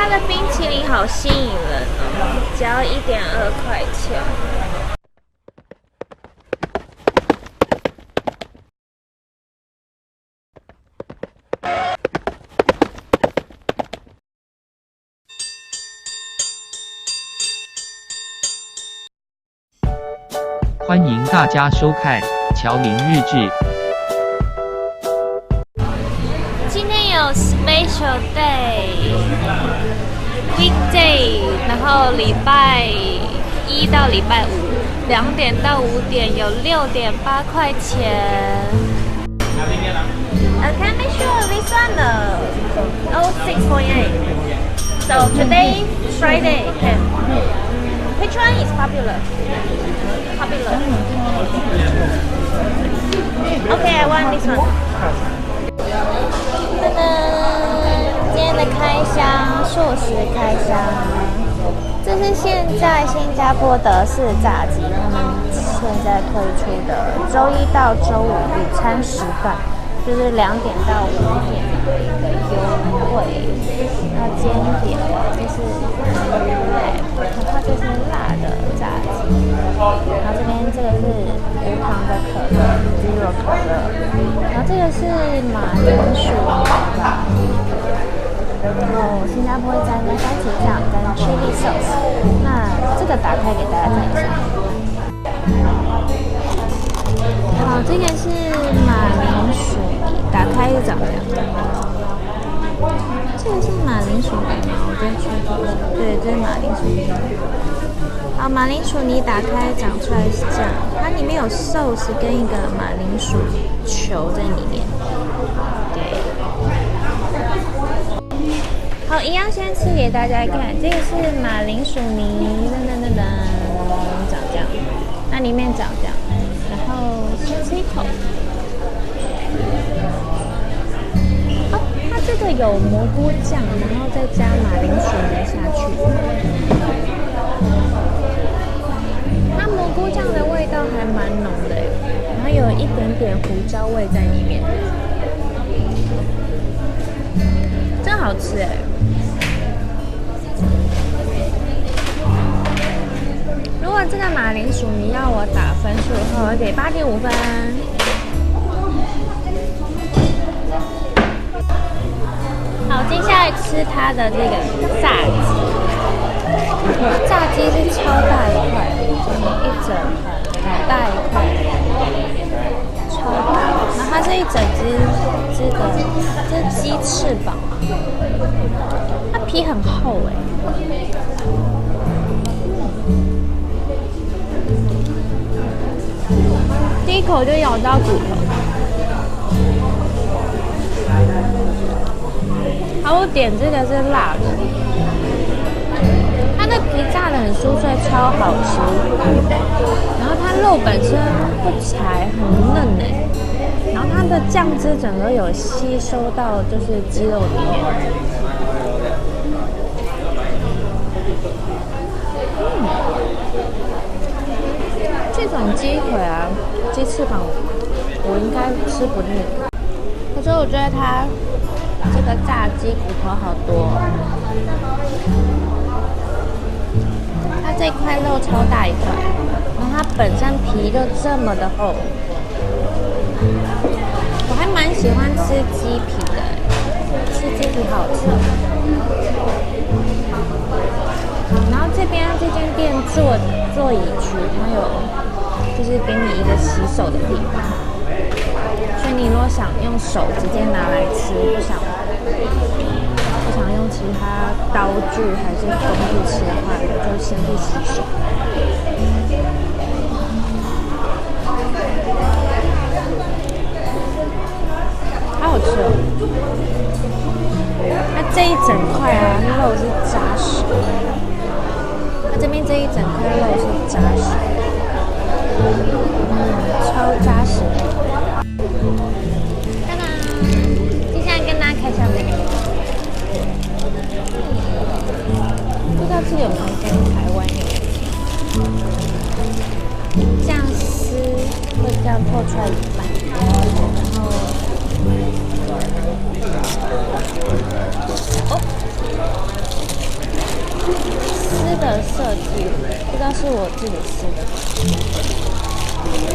它的冰淇淋好吸引人哦，只要1.2块钱。欢迎大家收看乔林日志。今天有 special day、weekday， 然后礼拜1到礼拜5，2点到5点有6.8块钱。Can make sure this one $6.8. So today Friday can. Which one is popular? Okay, I want this one. 噔噔，今天的开箱，素食开箱。这是现在新加坡德式炸鸡，他们现在推出的周1到周5午餐时段，就是2点到5点的一个优惠。那煎点就是然后这是辣的炸鸡，然后这边这个是无糖的可乐，0可乐，然后这个是马铃薯泥吧，然后新加坡会沾番茄酱跟 chili sauce。那这个打开给大家看一下。好，这个是马铃薯泥，打开就长这样。这个是马铃薯泥吗？我觉得确定是，对，这是马铃薯泥。好，马铃薯泥打开长出来是这样，它里面有寿司跟一个马铃薯球在里面。对。好，一样先吃给大家看，这个是马铃薯泥，长这样，那里面长这样，然后先吃一口。这个有蘑菇酱，然后再加马铃薯泥下去。它蘑菇酱的味道还蛮浓的，然后有一点点胡椒味在里面，真好吃哎！如果这个马铃薯泥要我打分数的话，我给8.5分。好，接下来吃它的这个炸鸡。炸鸡是超大一块，一整块，好大一块，超大。然后它是一整只的，这是鸡翅膀，它皮很厚哎。第一口就咬到骨头。好，我点这个是辣的，它的皮炸的很酥脆，超好吃。然后它肉本身不柴，很嫩哎。然后它的酱汁整个有吸收到就是鸡肉里面。这种鸡腿啊，鸡翅膀，我应该吃不腻。可是我觉得它。这个炸鸡骨头好多，它这块肉超大一块，然后它本身皮就这么的厚，我还蛮喜欢吃鸡皮的，吃鸡皮好吃。然后这边这间店座椅区，它有就是给你一个洗手的地方。所以你如果想用手直接拿来吃，不想用其他刀具还是工具吃的话，就先去洗手。好好吃哦！它这一整块啊，肉是扎实的。它这边这一整块肉是扎实的，超扎实的。接下来跟大家开箱这个，不知道这个有没有跟台湾有酱丝会这样透出来一半，然后哦，计，不知道是我自己吃的。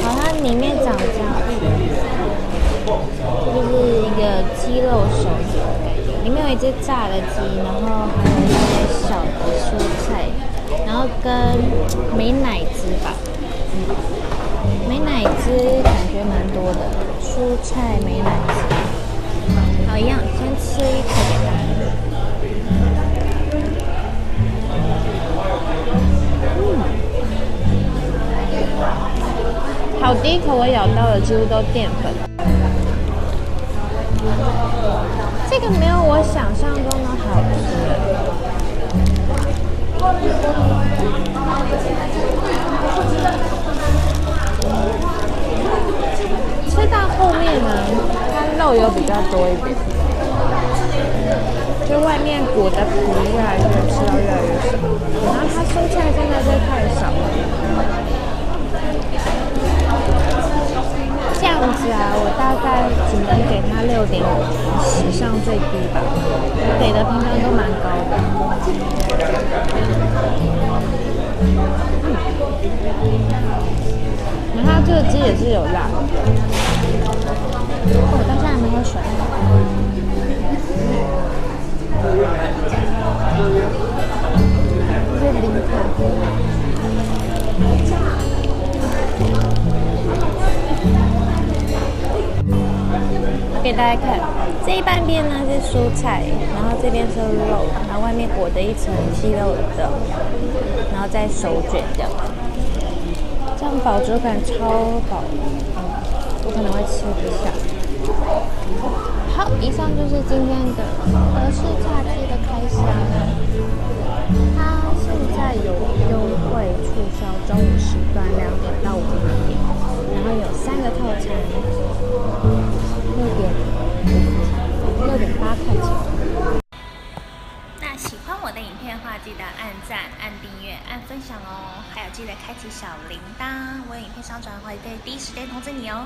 好，它里面长这样，这就是一个鸡肉手指的感觉，里面有一只炸的鸡，然后还有一些小的蔬菜，然后跟美乃滋吧，美乃滋感觉蛮多的，蔬菜美乃滋。好，一样，先吃一口给大家。好，第一口我咬到的几乎都淀粉，这个没有我想象中的好吃。吃到后面呢，它肉有比较多一点，就外面裹的皮越来越吃到越来越少，然后它蔬菜真的是太少了。这样子啊，我大概只能给它6.5，史上最低吧。我给的平常都蛮高的。然后它这个鸡也是有辣的。我到现在还没喝水。这是零卡。给大家看，这一半边呢是蔬菜，然后这边是肉，然后外面裹着一层鸡肉的，然后再手卷这样，这样饱足感超饱，我可能会吃不下。好，以上就是今天的和式炸鸡的开箱，它现在有优惠促销，中午时段2点到5点，然后有3个套餐。6.8块钱。那喜欢我的影片的话，记得按赞、按订阅、按分享哦，还有记得开启小铃铛，我有影片上传会第一时间通知你哦。